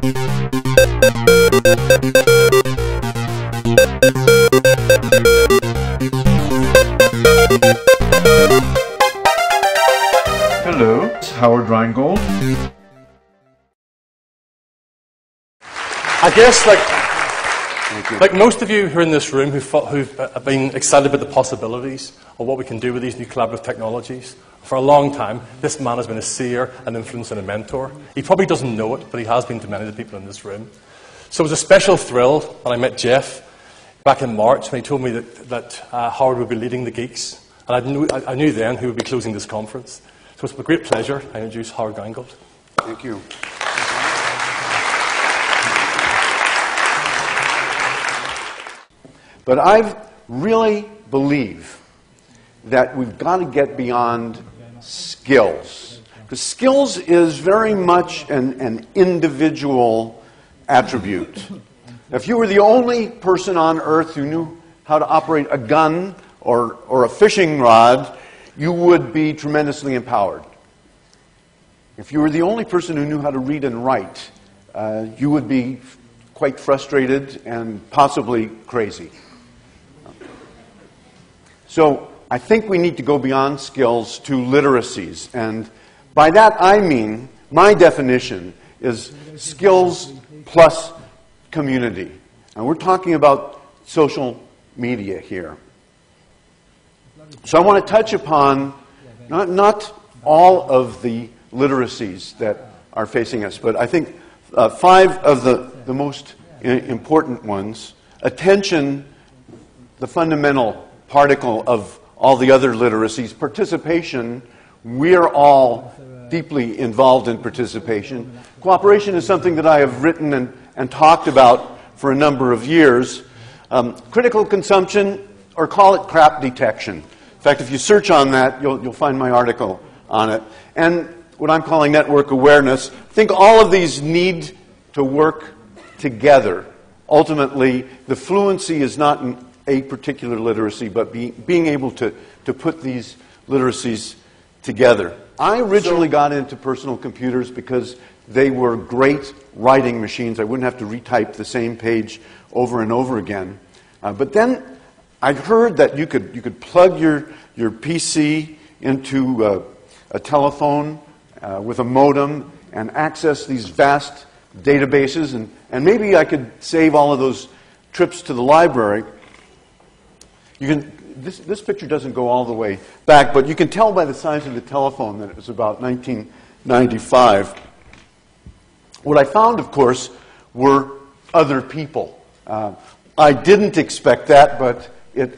Hello, it's Howard Rheingold. I guess, like most of you who are in this room who've been excited about the possibilities of what we can do with these new collaborative technologies, for a long time, this man has been a seer, an influence, and a mentor. He probably doesn't know it, but he has been to many of the people in this room. So it was a special thrill when I met Jeff back in March when he told me that Howard would be leading the Geeks. And I knew then who would be closing this conference. So it's with great pleasure I introduce Howard Rheingold. Thank you. But I really believe that we've got to get beyond skills. Because skills is very much an individual attribute. If you were the only person on earth who knew how to operate a gun or a fishing rod, you would be tremendously empowered. If you were the only person who knew how to read and write, you would be quite frustrated and possibly crazy. So I think we need to go beyond skills to literacies. And by that I mean, my definition is skills plus community. And we're talking about social media here. So I want to touch upon not all of the literacies that are facing us, but I think 5 of the most important ones. Attention, the fundamental particle of all the other literacies. Participation, we're all deeply involved in participation. Cooperation is something that I have written and talked about for a number of years. Critical consumption, or call it crap detection. In fact, if you search on that, you'll find my article on it. And what I'm calling network awareness. I think all of these need to work together. Ultimately, the fluency is not in a particular literacy, but being able to put these literacies together. I originally got into personal computers because they were great writing machines. I wouldn't have to retype the same page over and over again. But then I heard that you could plug your PC into a telephone with a modem and access these vast databases, and maybe I could save all of those trips to the library. This picture doesn't go all the way back, but you can tell by the size of the telephone that it was about 1995. What I found, of course, were other people. I didn't expect that, but it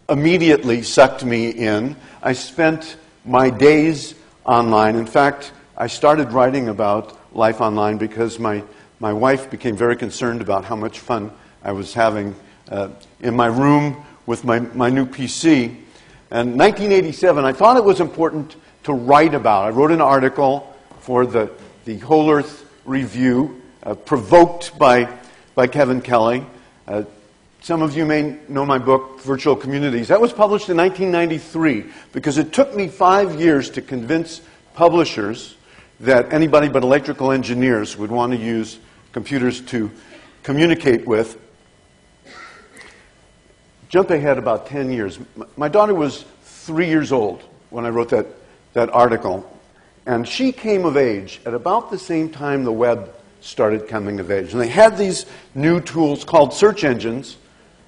immediately sucked me in. I spent my days online. In fact, I started writing about life online because my wife became very concerned about how much fun I was having in my room with my new PC. And 1987, I thought it was important to write about. I wrote an article for the Whole Earth Review, provoked by Kevin Kelly. Some of you may know my book, Virtual Communities. That was published in 1993 because it took me 5 years to convince publishers that anybody but electrical engineers would want to use computers to communicate with. Jump ahead about 10 years. My daughter was 3 years old when I wrote that article. And she came of age at about the same time the web started coming of age. And they had these new tools called search engines.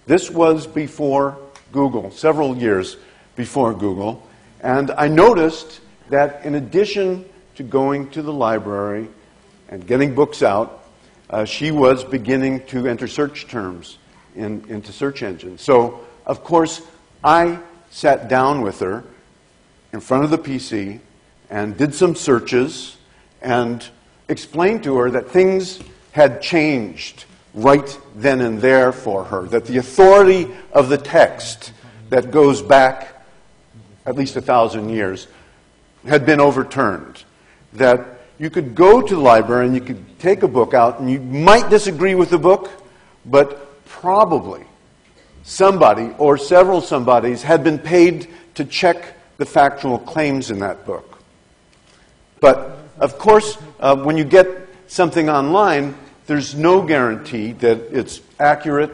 This was before Google, several years before Google. And I noticed that in addition to going to the library and getting books out, she was beginning to enter search terms into search engines. So, of course, I sat down with her in front of the PC and did some searches and explained to her that things had changed right then and there for her, that the authority of the text that goes back at least 1,000 years had been overturned, that you could go to the library and you could take a book out and you might disagree with the book, but probably somebody or several somebodies had been paid to check the factual claims in that book. But, of course, when you get something online, there's no guarantee that it's accurate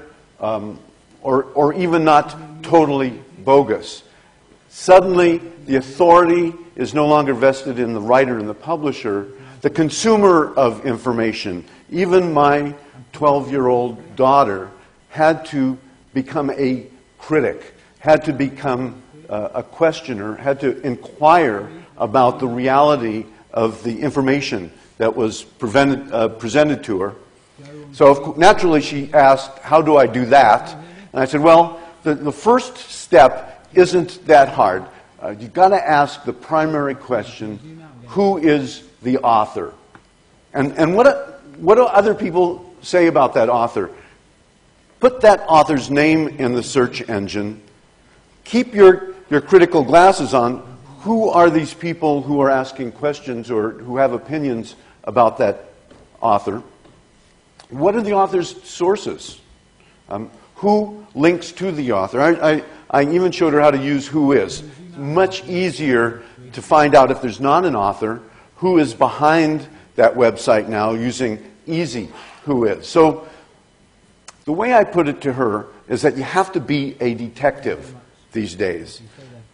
or even not totally bogus. Suddenly, the authority is no longer vested in the writer and the publisher. The consumer of information, even my 12-year-old daughter, had to become a critic, had to become a questioner, had to inquire about the reality of the information that was presented to her. So naturally she asked, how do I do that? And I said, well, the first step isn't that hard. You've got to ask the primary question, who is the author? And what do other people say about that author? Put that author's name in the search engine. Keep your critical glasses on. Who are these people who are asking questions or who have opinions about that author? What are the author's sources? Who links to the author? I even showed her how to use who is. It's much easier to find out if there's not an author who is behind that website now using easy who is. So the way I put it to her is that you have to be a detective these days.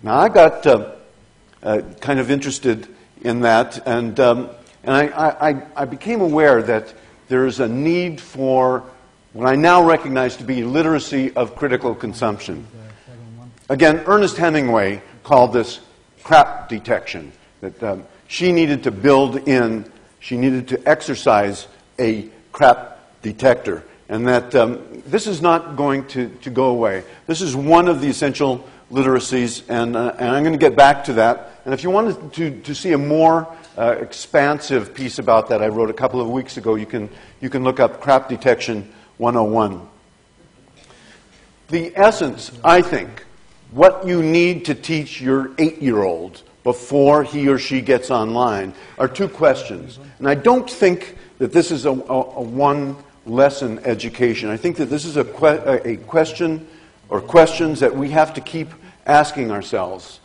Now I got kind of interested in that, and I became aware that there is a need for what I now recognize to be literacy of critical consumption. Again, Ernest Hemingway called this crap detection, that she needed to build in, she needed to exercise a crap detector, and that this is not going to go away. This is one of the essential literacies, and I'm going to get back to that. And if you wanted to see a more expansive piece about that I wrote a couple of weeks ago, you can look up Crap Detection 101. The essence, I think, what you need to teach your 8-year-old before he or she gets online are two questions. And I don't think that this is a one-lesson education. I think that this is a question or questions that we have to keep asking ourselves.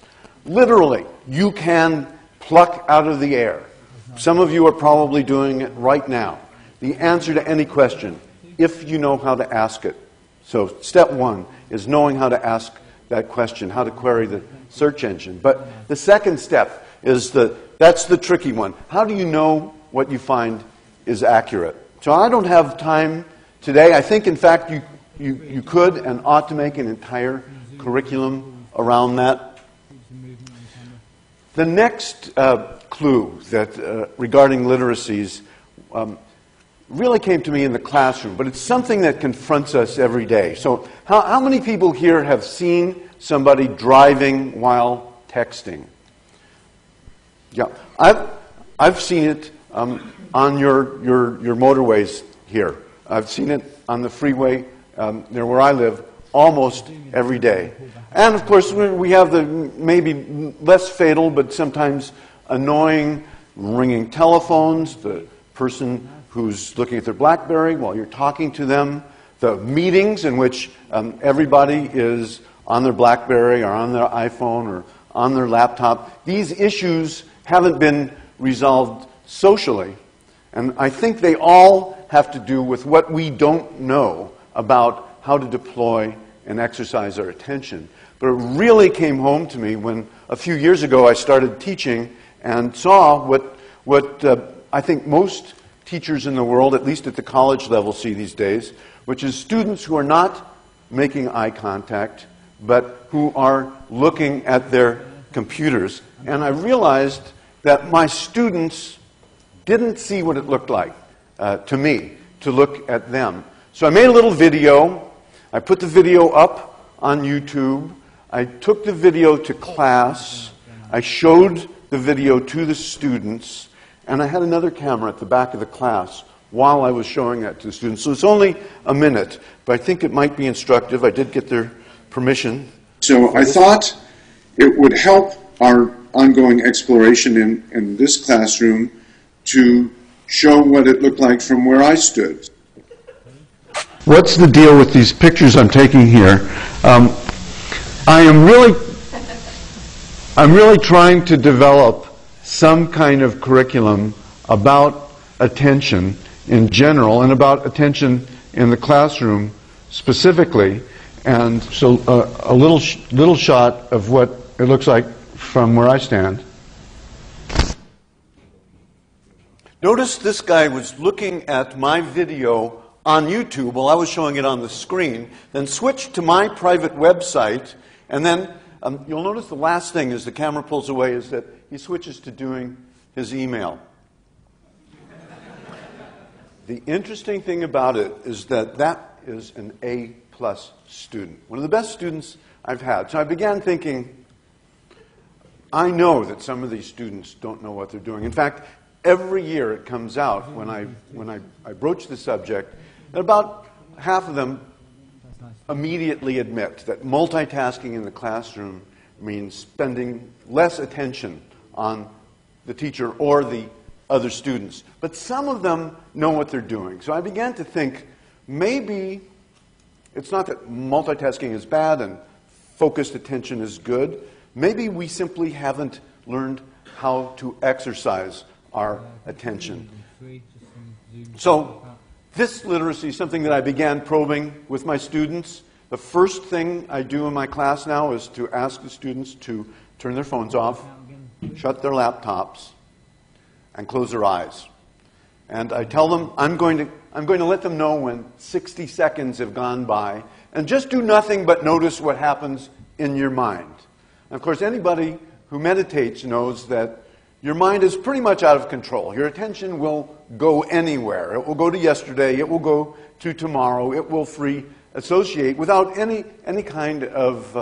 Literally, you can pluck out of the air. Some of you are probably doing it right now. The answer to any question, if you know how to ask it. So step one is knowing how to ask that question, how to query the search engine. But the second step is that's the tricky one. How do you know what you find is accurate? So I don't have time today. I think, in fact, you could and ought to make an entire curriculum around that. The next clue that regarding literacies really came to me in the classroom, but it's something that confronts us every day. So how many people here have seen somebody driving while texting? Yeah, I've seen it on your motorways here. I've seen it on the freeway near where I live almost every day. And of course, we have the maybe less fatal but sometimes annoying ringing telephones, the person who's looking at their BlackBerry while you're talking to them, the meetings in which everybody is on their BlackBerry or on their iPhone or on their laptop. These issues haven't been resolved socially, and I think they all have to do with what we don't know about how to deploy and exercise our attention. But it really came home to me when a few years ago I started teaching and saw what I think most teachers in the world, at least at the college level, see these days, which is students who are not making eye contact, but who are looking at their computers. And I realized that my students didn't see what it looked like to me to look at them. So I made a little video. I put the video up on YouTube. I took the video to class. I showed the video to the students. And I had another camera at the back of the class while I was showing that to the students. So it's only a minute, but I think it might be instructive. I did get their permission. So I thought it would help our ongoing exploration in this classroom to show what it looked like from where I stood. What's the deal with these pictures I'm taking here? I'm really trying to develop some kind of curriculum about attention in general and about attention in the classroom specifically. And so a little shot of what it looks like from where I stand. Notice this guy was looking at my video on YouTube while I was showing it on the screen, then switched to my private website, and then you'll notice the last thing as the camera pulls away is that he switches to doing his email. The interesting thing about it is that that is an A-plus student, one of the best students I've had. So I began thinking, I know that some of these students don't know what they're doing. In fact, every year it comes out when I broach the subject, and about half of them immediately admit that multitasking in the classroom means spending less attention on the teacher or the other students. But some of them know what they're doing. So I began to think, maybe it's not that multitasking is bad and focused attention is good. Maybe we simply haven't learned how to exercise our attention. So this literacy is something that I began probing with my students. The first thing I do in my class now is to ask the students to turn their phones off, shut their laptops, and close their eyes. And I tell them I'm going to let them know when 60 seconds have gone by, and just do nothing but notice what happens in your mind. And of course, anybody who meditates knows that your mind is pretty much out of control. Your attention will go anywhere. It will go to yesterday. It will go to tomorrow. It will free associate without any kind of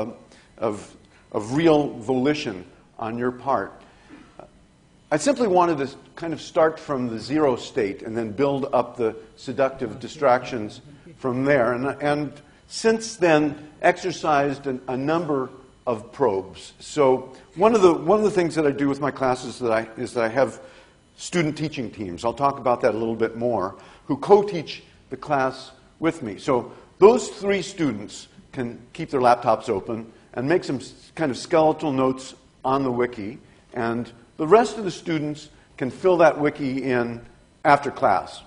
real volition on your part. I simply wanted to kind of start from the zero state and then build up the seductive distractions from there. And since then, exercised a number of probes. So one of the things that I do with my classes is that I have student teaching teams. I'll talk about that a little bit more, who co-teach the class with me. So those 3 students can keep their laptops open and make some kind of skeletal notes on the wiki, and the rest of the students can fill that wiki in after class.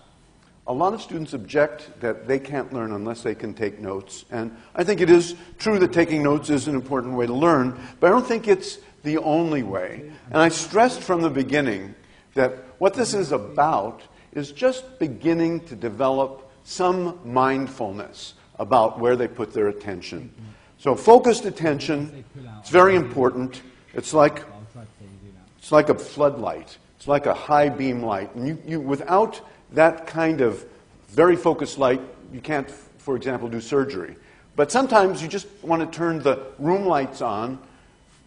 A lot of students object that they can't learn unless they can take notes, and I think it is true that taking notes is an important way to learn, but I don't think it's the only way. And I stressed from the beginning that what this is about is just beginning to develop some mindfulness about where they put their attention. So focused attention, it's very important. It's like a floodlight. It's like a high beam light. And you without that kind of very focused light, you can't, for example, do surgery. But sometimes you just want to turn the room lights on.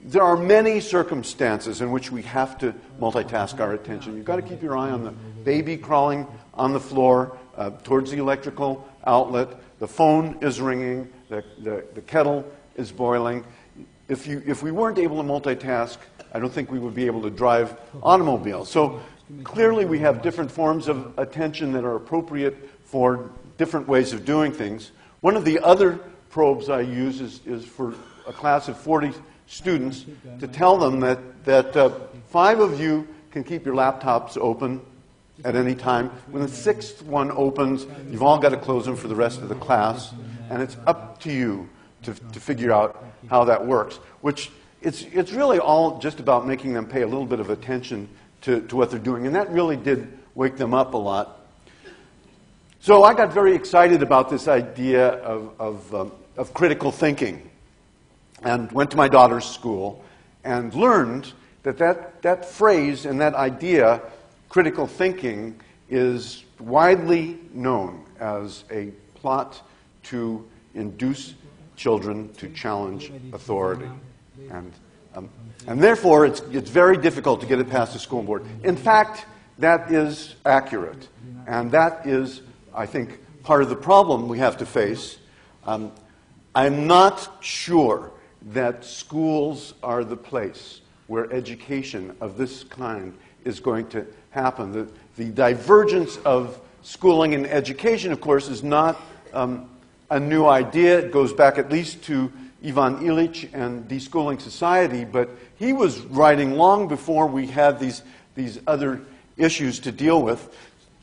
There are many circumstances in which we have to multitask our attention. You've got to keep your eye on the baby crawling on the floor towards the electrical outlet. The phone is ringing. The kettle is boiling. If we weren't able to multitask, I don't think we would be able to drive automobiles. So clearly we have different forms of attention that are appropriate for different ways of doing things. One of the other probes I use is for a class of 40 students to tell them that 5 of you can keep your laptops open at any time. When the 6th one opens, you've all got to close them for the rest of the class, and it's up to you to figure out how that works, which it's really all just about making them pay a little bit of attention to what they're doing, and that really did wake them up a lot. So I got very excited about this idea of critical thinking, and went to my daughter's school and learned that phrase and that idea, critical thinking, is widely known as a plot to induce children to challenge authority. And therefore, it's very difficult to get it past the school board. In fact, that is accurate. And that is, I think, part of the problem we have to face. I'm not sure that schools are the place where education of this kind is going to happen. The divergence of schooling and education, of course, is not a new idea. It goes back at least to Ivan Illich and Deschooling Society, but he was writing long before we had these other issues to deal with.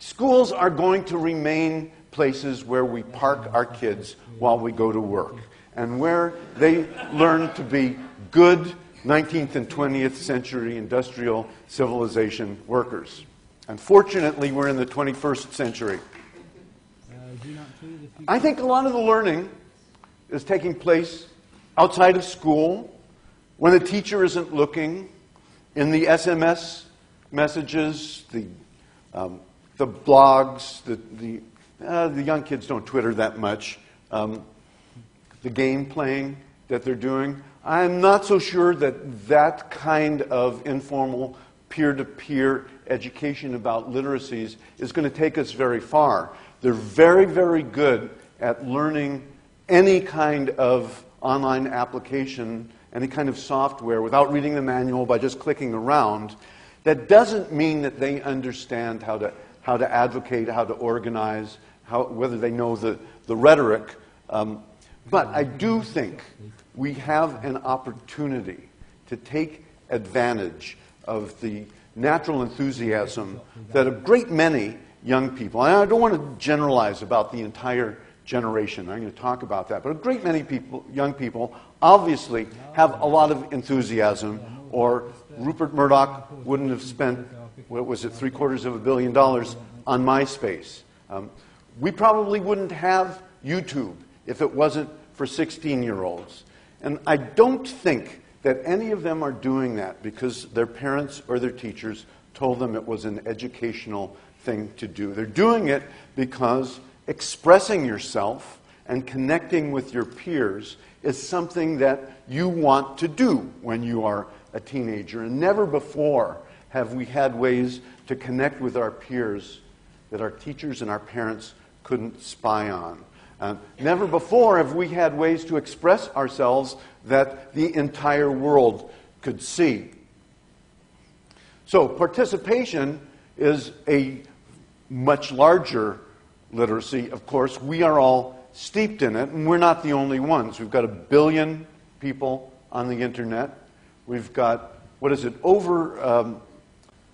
schools are going to remain places where we park our kids while we go to work, and where they learn to be good 19th and 20th century industrial civilization workers. Unfortunately, we're in the 21st century. I think a lot of the learning is taking place outside of school, when the teacher isn't looking, in the SMS messages, the blogs, the young kids don't Twitter that much, the game playing that they're doing. I'm not so sure that that kind of informal peer-to-peer education about literacies is going to take us very far. They're very, very good at learning any kind of online application, any kind of software, without reading the manual, by just clicking around. That doesn't mean that they understand how to advocate, how to organize, whether they know the rhetoric. But I do think we have an opportunity to take advantage of the natural enthusiasm that a great many young people, and I don't want to generalize about the entire generation, I'm going to talk about that, but a great many people, young people, obviously have a lot of enthusiasm, or Rupert Murdoch wouldn't have spent, what was it, $750 million on MySpace. We probably wouldn't have YouTube if it wasn't for 16-year-olds. And I don't think that any of them are doing that because their parents or their teachers told them it was an educational thing to do. They're doing it because expressing yourself and connecting with your peers is something that you want to do when you are a teenager. And never before have we had ways to connect with our peers that our teachers and our parents couldn't spy on. Never before have we had ways to express ourselves that the entire world could see. So participation is a much larger literacy. Of course, we are all steeped in it, and we're not the only ones. We've got 1 billion people on the internet. We've got, over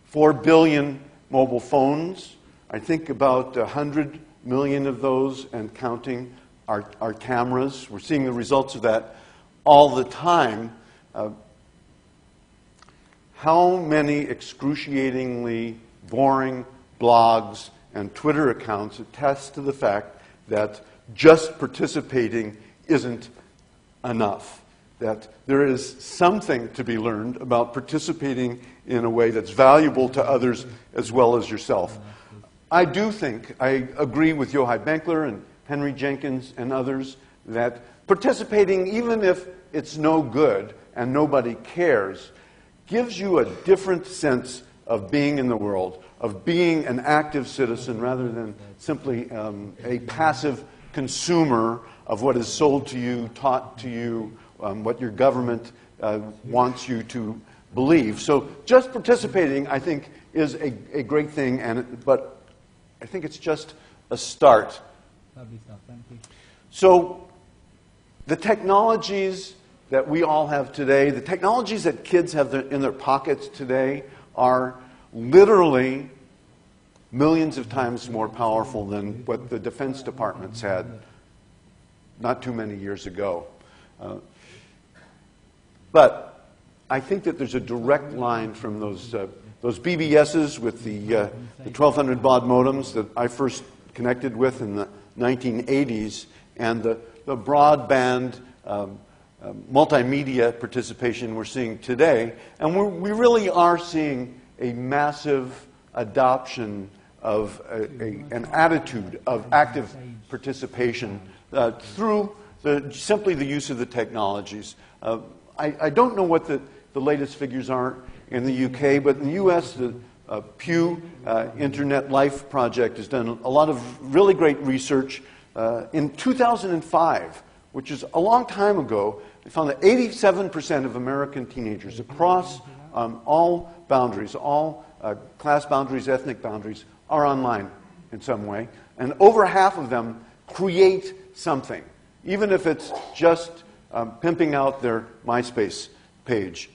4 billion mobile phones. I think about 100 million of those and counting are cameras. We're seeing the results of that all the time. How many excruciatingly boring blogs and Twitter accounts attest to the fact that just participating isn't enough? That there is something to be learned about participating in a way that's valuable to others as well as yourself. I do think, I agree with Yochai Benkler and Henry Jenkins and others, that participating, even if it's no good and nobody cares, gives you a different sense of being in the world, of being an active citizen rather than simply a passive consumer of what is sold to you, taught to you, what your government wants you to believe. So just participating, I think, is a great thing, but I think it's just a start. Lovely stuff, thank you. So the technologies that we all have today, the technologies that kids have in their pockets today are literally millions of times more powerful than what the Defense Departments had not too many years ago. But I think that there's a direct line from those BBSs with the 1200 baud modems that I first connected with in the 1980s, and the broadband multimedia participation we're seeing today. And we really are seeing a massive adoption of an attitude of active participation through simply the use of the technologies. I don't know what the latest figures are in the UK, but in the US, the Pew Internet Life Project has done a lot of really great research. In 2005, which is a long time ago, they found that 87% of American teenagers across all boundaries, all class boundaries, ethnic boundaries, are online in some way. And over half of them create something, even if it's just pimping out their MySpace page.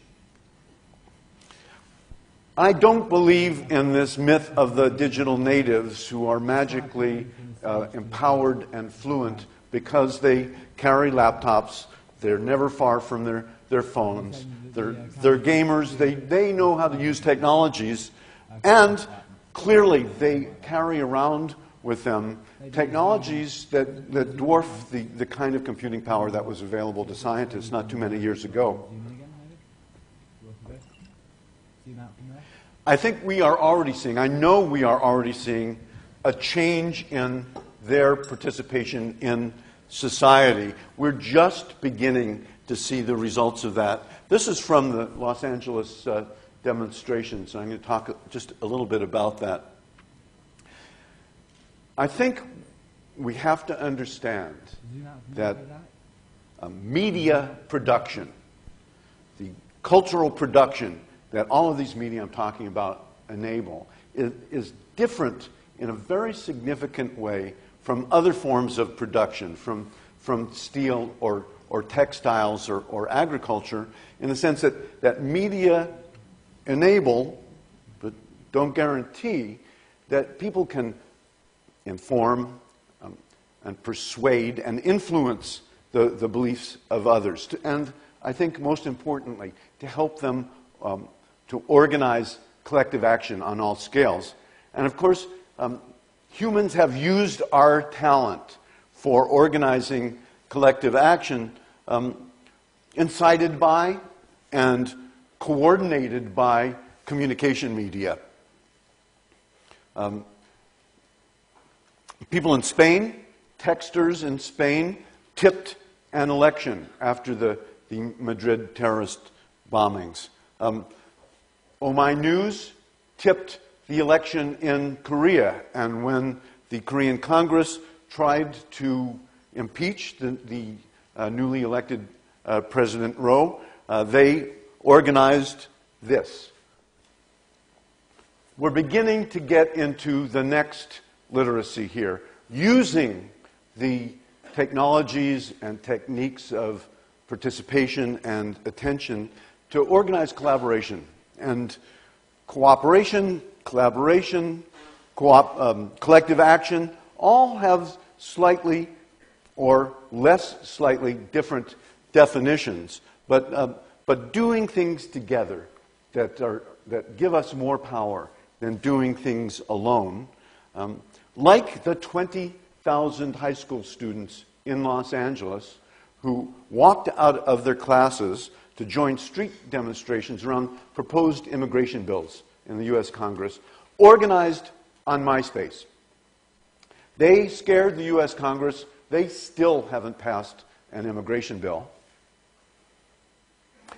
I don't believe in this myth of the digital natives who are magically empowered and fluent because they carry laptops. They're never far from their phones. They're gamers. They know how to use technologies. And clearly they carry around with them technologies that dwarf the kind of computing power that was available to scientists not too many years ago. I think we are already seeing, I know we are already seeing a change in their participation in society. We're just beginning to see the results of that. This is from the Los Angeles demonstrations. I'm going to talk just a little bit about that. I think we have to understand that media production, the cultural production that all of these media I'm talking about enable, is different in a very significant way from other forms of production, from steel or textiles or agriculture, in the sense that media enable, but don't guarantee, that people can inform and persuade and influence the beliefs of others. And I think most importantly, to help them to organize collective action on all scales. And of course, humans have used our talent for organizing collective action, incited by and coordinated by communication media. People in Spain, texters in Spain, tipped an election after the Madrid terrorist bombings. My News tipped the election in Korea, and when the Korean Congress tried to impeach the newly elected President Roh, they organized this. We're beginning to get into the next literacy here, using the technologies and techniques of participation and attention to organize collaboration. And cooperation, collaboration, collective action all have slightly or less slightly different definitions, but doing things together that give us more power than doing things alone. Like the 20,000 high school students in Los Angeles who walked out of their classes to join street demonstrations around proposed immigration bills in the U.S. Congress, organized on MySpace. They scared the U.S. Congress. They still haven't passed an immigration bill.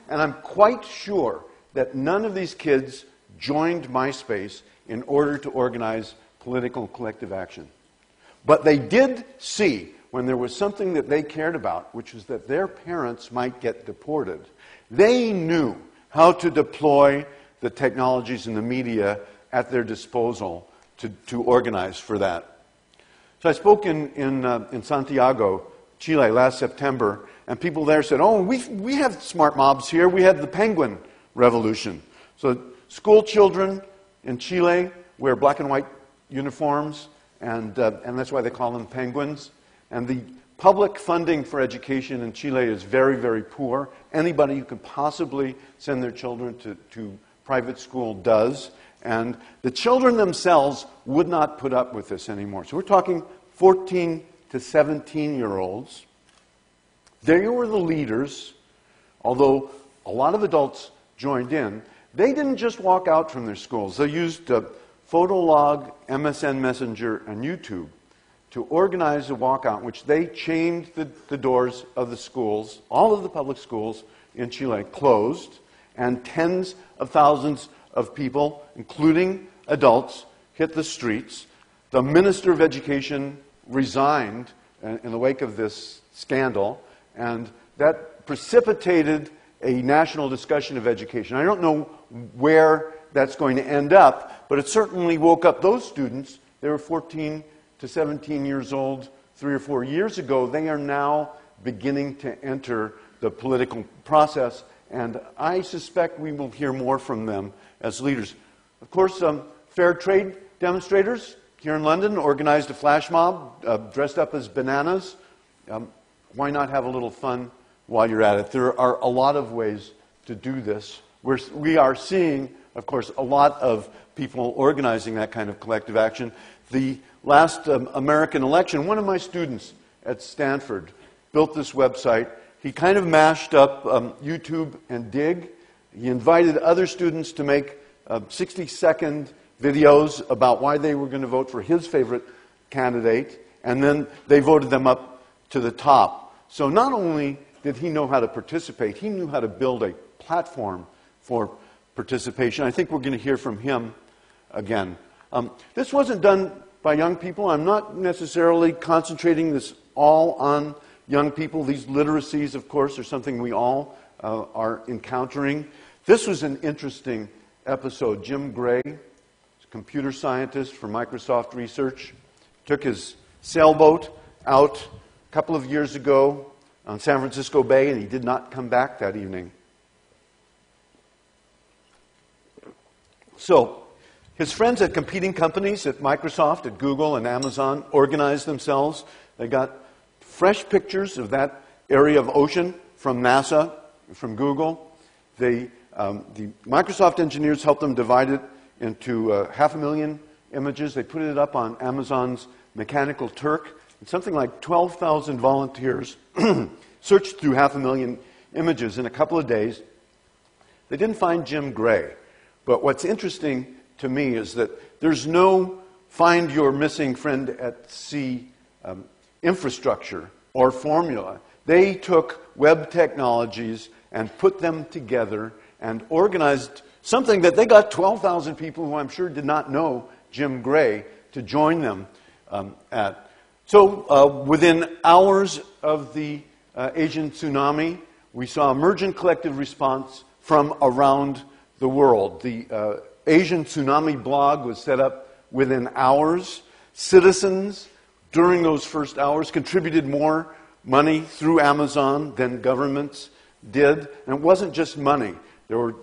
And I'm quite sure that none of these kids joined MySpace in order to organize political collective action. But they did see, when there was something that they cared about, which was that their parents might get deported, they knew how to deploy the technologies and the media at their disposal to organize for that. So I spoke in Santiago, Chile, last September, and people there said, oh, we have smart mobs here. We had the Penguin Revolution. So school children in Chile wear black and white uniforms, and that's why they call them penguins. And the public funding for education in Chile is very, very poor. Anybody who could possibly send their children to private school does. And the children themselves would not put up with this anymore. So we're talking 14 to 17-year-olds. They were the leaders, although a lot of adults joined in. They didn't just walk out from their schools. They used Photolog, MSN Messenger, and YouTube to organize a walkout in which they chained the doors of the schools. All of the public schools in Chile closed, and tens of thousands of people, including adults, hit the streets. The Minister of Education resigned in the wake of this scandal, and that precipitated a national discussion of education. I don't know where that's going to end up, but it certainly woke up those students. They were 14 to 17 years old 3 or 4 years ago. They are now beginning to enter the political process, and I suspect we will hear more from them as leaders. Of course, fair trade demonstrators here in London organized a flash mob dressed up as bananas. Why not have a little fun while you're at it? There are a lot of ways to do this. We are seeing, of course, a lot of people organizing that kind of collective action. The last American election, one of my students at Stanford built this website. He kind of mashed up YouTube and Dig. He invited other students to make 60-second videos about why they were going to vote for his favorite candidate, and then they voted them up to the top. So not only did he know how to participate, he knew how to build a platform for participation. I think we're going to hear from him again. This wasn't done by young people. I'm not necessarily concentrating this all on young people. These literacies, of course, are something we all are encountering. This was an interesting episode. Jim Gray, a computer scientist for Microsoft Research, took his sailboat out a couple of years ago on San Francisco Bay, and he did not come back that evening. So, his friends at competing companies at Microsoft, at Google, and Amazon organized themselves. They got fresh pictures of that area of ocean from NASA, from Google. The Microsoft engineers helped them divide it into 500,000 images. They put it up on Amazon's Mechanical Turk. And something like 12,000 volunteers searched through 500,000 images in a couple of days. They didn't find Jim Gray. But what's interesting to me is that there's no find your missing friend at sea infrastructure or formula. They took web technologies and put them together and organized something that they got 12,000 people who I'm sure did not know Jim Gray to join them at. So within hours of the Asian tsunami, we saw emergent collective response from around the world. The Asian Tsunami blog was set up within hours. Citizens, during those first hours, contributed more money through Amazon than governments did. And it wasn't just money. There were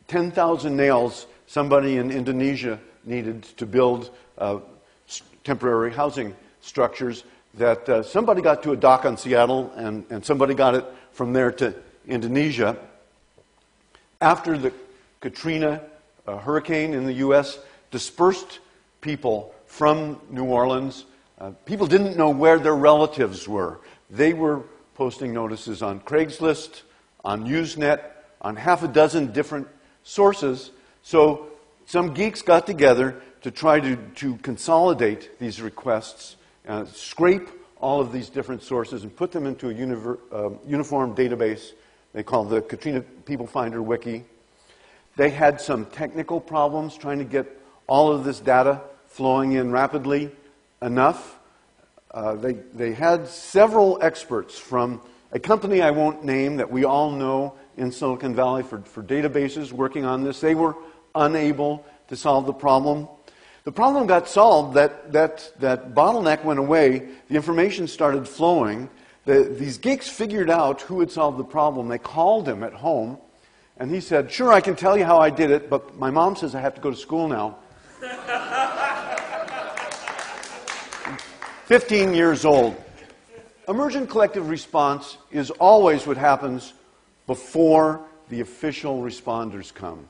10,000 nails somebody in Indonesia needed to build temporary housing structures that somebody got to a dock on Seattle and somebody got it from there to Indonesia. After the Katrina hurricane in the U.S. dispersed people from New Orleans. People didn't know where their relatives were. They were posting notices on Craigslist, on Usenet, on half a dozen different sources. So some geeks got together to try to consolidate these requests, scrape all of these different sources and put them into a uniform database they called the Katrina People Finder Wiki. They had some technical problems trying to get all of this data flowing in rapidly enough. They had several experts from a company I won't name that we all know in Silicon Valley for databases working on this. They were unable to solve the problem. The problem got solved, that bottleneck went away, the information started flowing. These geeks figured out who had solved the problem. They called him at home. And he said, "Sure, I can tell you how I did it, but my mom says I have to go to school now." 15 years old. Emergent collective response is always what happens before the official responders come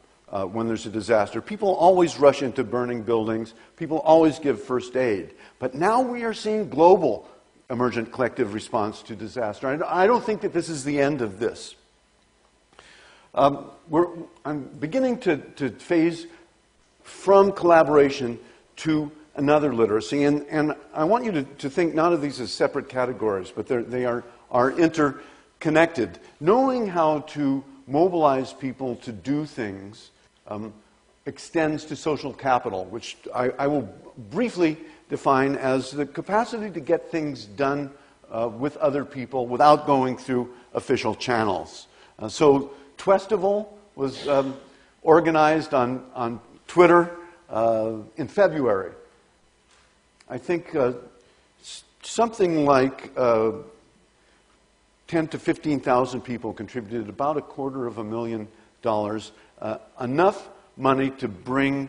when there's a disaster. People always rush into burning buildings. People always give first aid. But now we are seeing global emergent collective response to disaster. I don't think that this is the end of this. I'm beginning to phase from collaboration to another literacy, and I want you to think not of these as separate categories, but they are interconnected. Knowing how to mobilize people to do things extends to social capital, which I will briefly define as the capacity to get things done with other people without going through official channels. So Twestival was organized on Twitter in February. I think something like 10 to 15,000 people contributed about $250,000, enough money to bring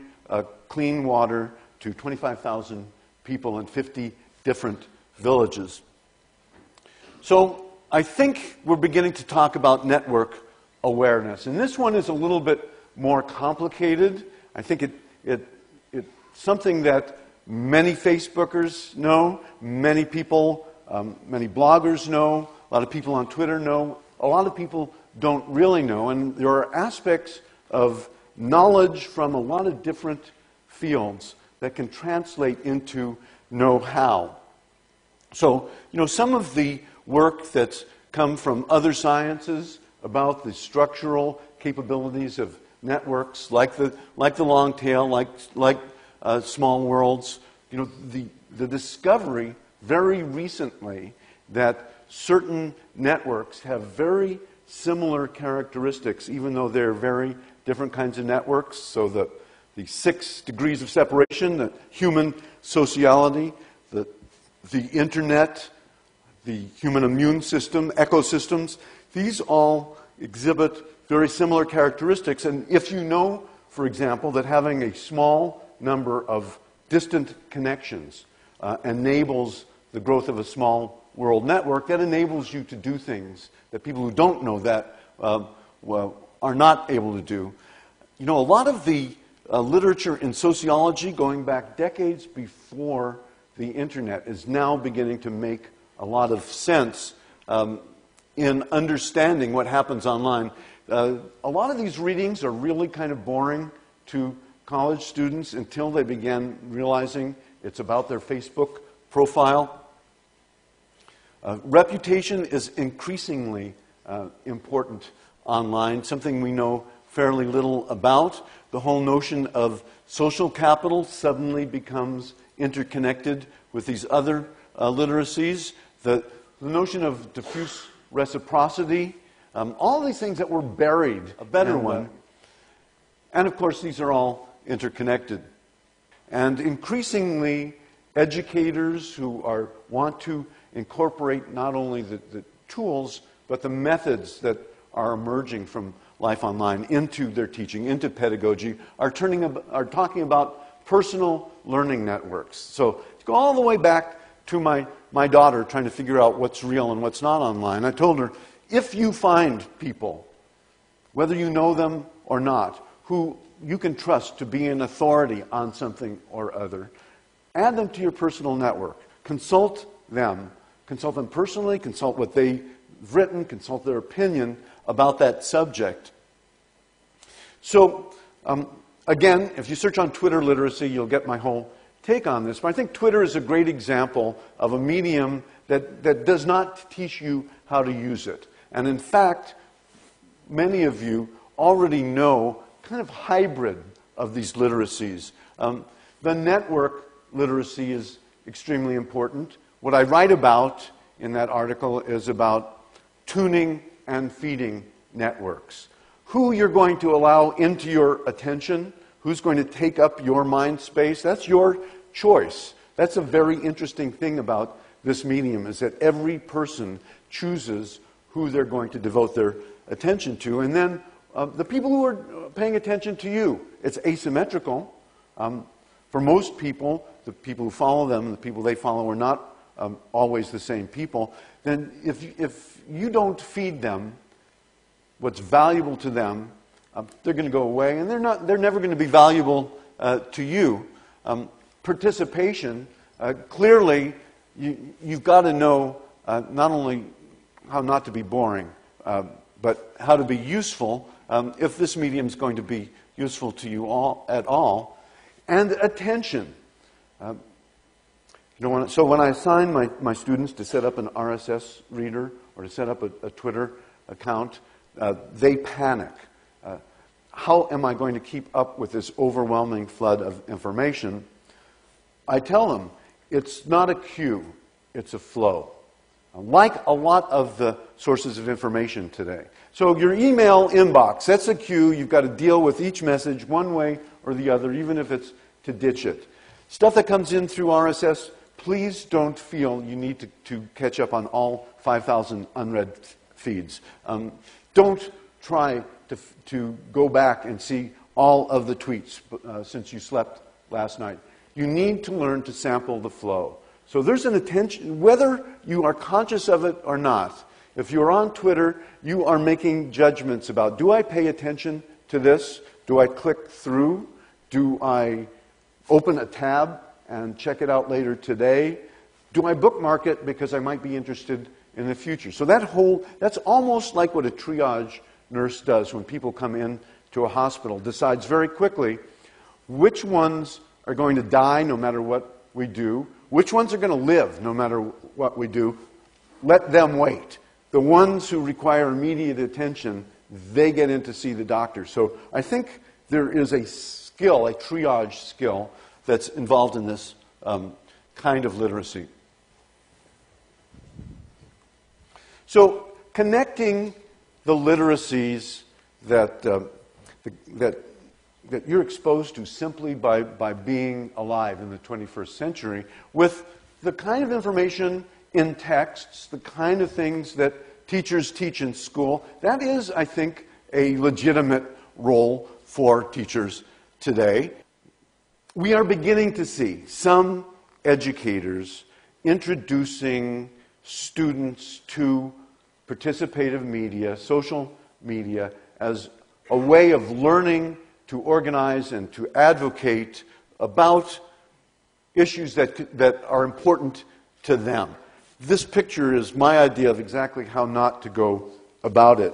clean water to 25,000 people in 50 different villages. So I think we're beginning to talk about network awareness. And this one is a little bit more complicated. I think it's something that many Facebookers know, many people, many bloggers know, a lot of people on Twitter know, a lot of people don't really know. And there are aspects of knowledge from a lot of different fields that can translate into know-how. So, some of the work that's come from other sciences about the structural capabilities of networks, like the long tail, like small worlds. The discovery very recently that certain networks have very similar characteristics, even though they're very different kinds of networks. So the 6 degrees of separation, the human sociality, the internet, the human immune system, ecosystems, these all exhibit very similar characteristics. And if you know, for example, that having a small number of distant connections enables the growth of a small world network, that enables you to do things that people who don't know that are not able to do. A lot of the literature in sociology going back decades before the internet is now beginning to make a lot of sense in understanding what happens online. A lot of these readings are really kind of boring to college students until they begin realizing it's about their Facebook profile. Reputation is increasingly important online, something we know fairly little about. The whole notion of social capital suddenly becomes interconnected with these other literacies. The notion of diffuse reciprocity, all these things that were buried, a better one. And of course, these are all interconnected. And increasingly, educators who want to incorporate not only the tools, but the methods that are emerging from life online into their teaching, into pedagogy, are talking about personal learning networks. So to go all the way back to my daughter trying to figure out what's real and what's not online, I told her, if you find people, whether you know them or not, who you can trust to be an authority on something or other, add them to your personal network. Consult them personally, consult what they've written, consult their opinion about that subject. So, again, if you search on Twitter literacy, you'll get my whole take on this. But I think Twitter is a great example of a medium that does not teach you how to use it. And in fact, many of you already know kind of hybrid of these literacies. The network literacy is extremely important. What I write about in that article is about tuning and feeding networks. Who you're going to allow into your attention, who's going to take up your mind space, that's your choice. That's a very interesting thing about this medium, is that every person chooses who they're going to devote their attention to. And then the people who are paying attention to you, it's asymmetrical. For most people, the people who follow them and the people they follow are not always the same people. Then if you don't feed them what's valuable to them, they're going to go away, and they're never going to be valuable to you. Participation, clearly, you've got to know not only how not to be boring, but how to be useful if this medium is going to be useful to you at all. And attention. So when I assign my students to set up an RSS reader or to set up a Twitter account, they panic. How am I going to keep up with this overwhelming flood of information? I tell them, it's not a queue, it's a flow. Like a lot of the sources of information today. So your email inbox, that's a queue. You've got to deal with each message one way or the other, even if it's to ditch it. Stuff that comes in through RSS, please don't feel you need to catch up on all 5,000 unread feeds. Don't try to go back and see all of the tweets since you slept last night. You need to learn to sample the flow. So there's an attention, whether you are conscious of it or not. If you're on Twitter, you are making judgments about, do I pay attention to this? Do I click through? Do I open a tab and check it out later today? Do I bookmark it because I might be interested in the future? So that's almost like what a triage nurse does when people come in to a hospital, decides very quickly which ones are going to die no matter what we do, which ones are going to live no matter what we do. Let them wait. The ones who require immediate attention, they get in to see the doctor. So I think there is a skill, a triage skill, that's involved in this kind of literacy. So connecting the literacies that you're exposed to simply by being alive in the 21st century with the kind of information in texts, the kind of things that teachers teach in school, that is, I think, a legitimate role for teachers today. We are beginning to see some educators introducing students to participative media, social media, as a way of learning to organize and to advocate about issues that are important to them. This picture is my idea of exactly how not to go about it.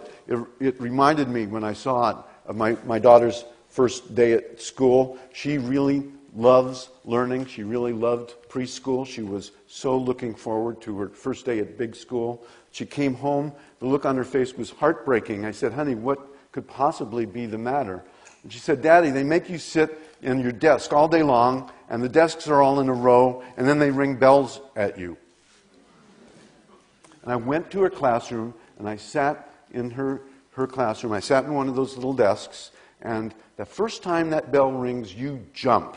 It reminded me, when I saw it, of my daughter's first day at school. She really loves learning. She really loved preschool. She was so looking forward to her first day at big school. She came home. The look on her face was heartbreaking. I said, "Honey, what could possibly be the matter?" And she said, "Daddy, they make you sit in your desk all day long, and the desks are all in a row, and then they ring bells at you." And I went to her classroom, and I sat in her classroom. I sat in one of those little desks, and the first time that bell rings, you jump.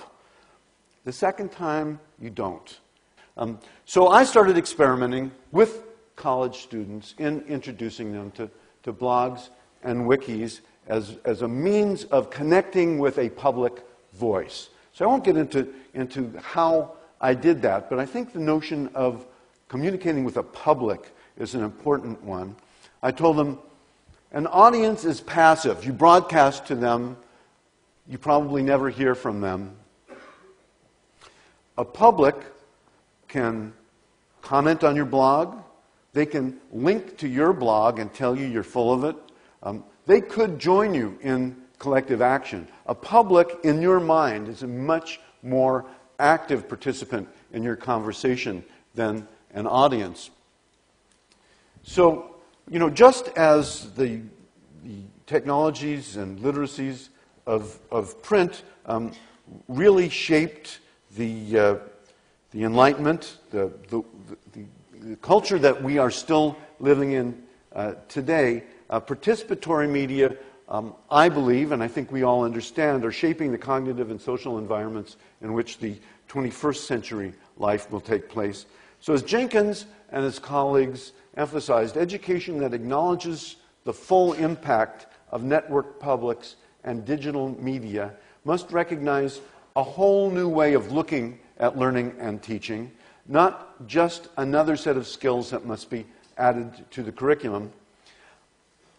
The second time, you don't. So I started experimenting with college students in introducing them to blogs and wikis as a means of connecting with a public voice. So I won't get into how I did that, but I think the notion of communicating with a public is an important one. I told them, an audience is passive. You broadcast to them, you probably never hear from them. A public can comment on your blog. They can link to your blog and tell you you're full of it. They could join you in collective action. A public, in your mind, is a much more active participant in your conversation than an audience. So, just as the technologies and literacies of print really shaped the Enlightenment, the culture that we are still living in today, participatory media, I believe, and I think we all understand, are shaping the cognitive and social environments in which the 21st century life will take place. So as Jenkins and his colleagues emphasized, education that acknowledges the full impact of network publics and digital media must recognize a whole new way of looking at learning and teaching, not just another set of skills that must be added to the curriculum.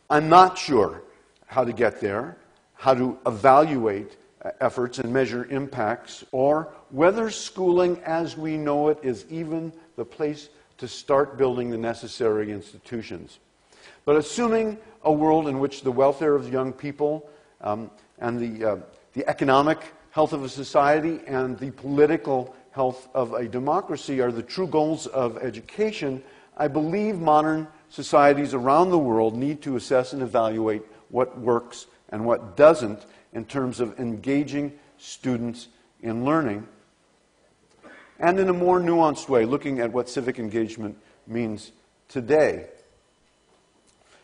I'm not sure how to get there, how to evaluate efforts and measure impacts, or whether schooling as we know it is even the place to start building the necessary institutions. But assuming a world in which the welfare of young people and the economic health of a society and the political health of a democracy are the true goals of education, I believe modern societies around the world need to assess and evaluate what works and what doesn't in terms of engaging students in learning, and in a more nuanced way, looking at what civic engagement means today.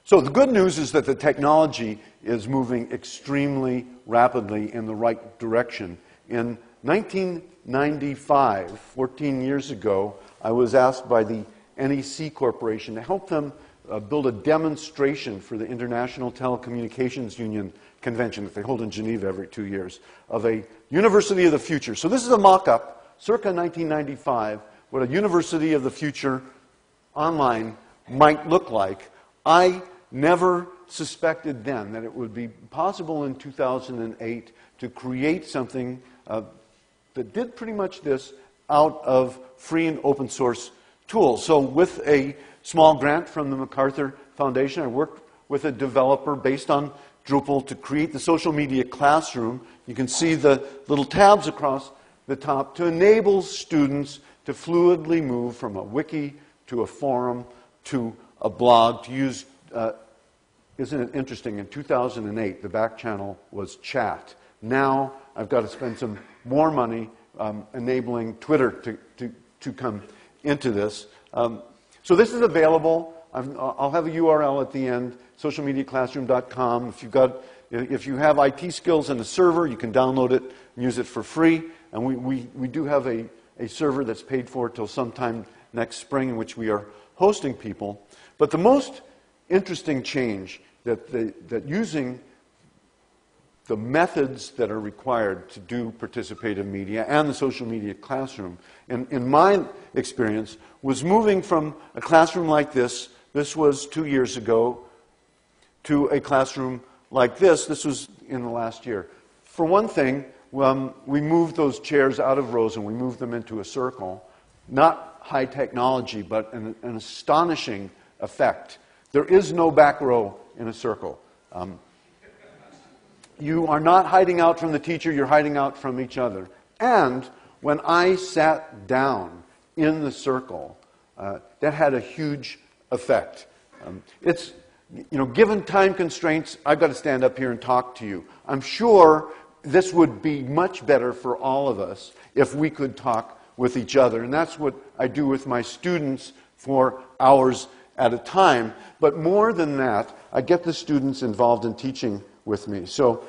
So the good news is that the technology is moving extremely rapidly in the right direction. In 1995, 14 years ago, I was asked by the NEC Corporation to help them build a demonstration for the International Telecommunications Union convention that they hold in Geneva every 2 years of a university of the future. So this is a mock-up, circa 1995, what a university of the future online might look like. I never suspected then that it would be possible in 2008 to create something that did pretty much this out of free and open source tools. So with a small grant from the MacArthur Foundation, I worked with a developer based on Drupal to create the social media classroom. You can see the little tabs across the top to enable students to fluidly move from a wiki to a forum to a blog, to use, isn't it interesting, in 2008 the back channel was chat. Now I've got to spend some more money enabling Twitter to come into this. So this is available. I'll have a URL at the end, socialmediaclassroom.com. If you have IT skills and a server, you can download it and use it for free. And we do have a server that's paid for till sometime next spring, in which we are hosting people. But the most interesting change that using the methods that are required to do participative media and the social media classroom, in my experience, was moving from a classroom like this was 2 years ago, to a classroom like this was in the last year. For one thing, we moved those chairs out of rows and we moved them into a circle. Not high technology, but an astonishing effect. There is no back row in a circle. You are not hiding out from the teacher, you're hiding out from each other. And when I sat down in the circle, that had a huge effect. It's, given time constraints, I've got to stand up here and talk to you. I'm sure this would be much better for all of us if we could talk with each other. And that's what I do with my students for hours at a time. But more than that, I get the students involved in teaching with me. So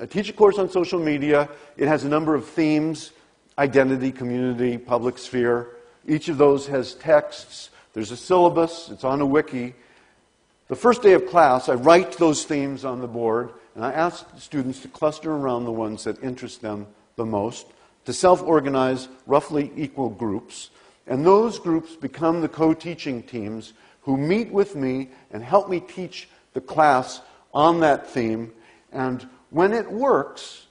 I teach a course on social media. It has a number of themes: identity, community, public sphere. Each of those has texts. There's a syllabus. It's on a wiki. The first day of class, I write those themes on the board, and I ask students to cluster around the ones that interest them the most, to self-organize roughly equal groups. And those groups become the co-teaching teams who meet with me and help me teach the class on that theme. And when it works,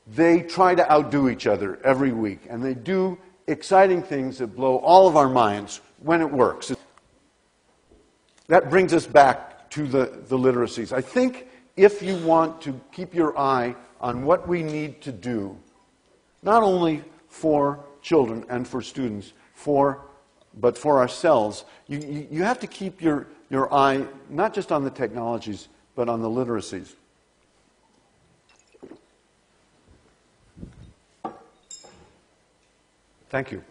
they try to outdo each other every week. And they do exciting things that blow all of our minds when it works. That brings us back to the literacies. I think if you want to keep your eye on what we need to do, not only for children and for students, but for ourselves, you have to keep your eye not just on the technologies, but on the literacies. Thank you.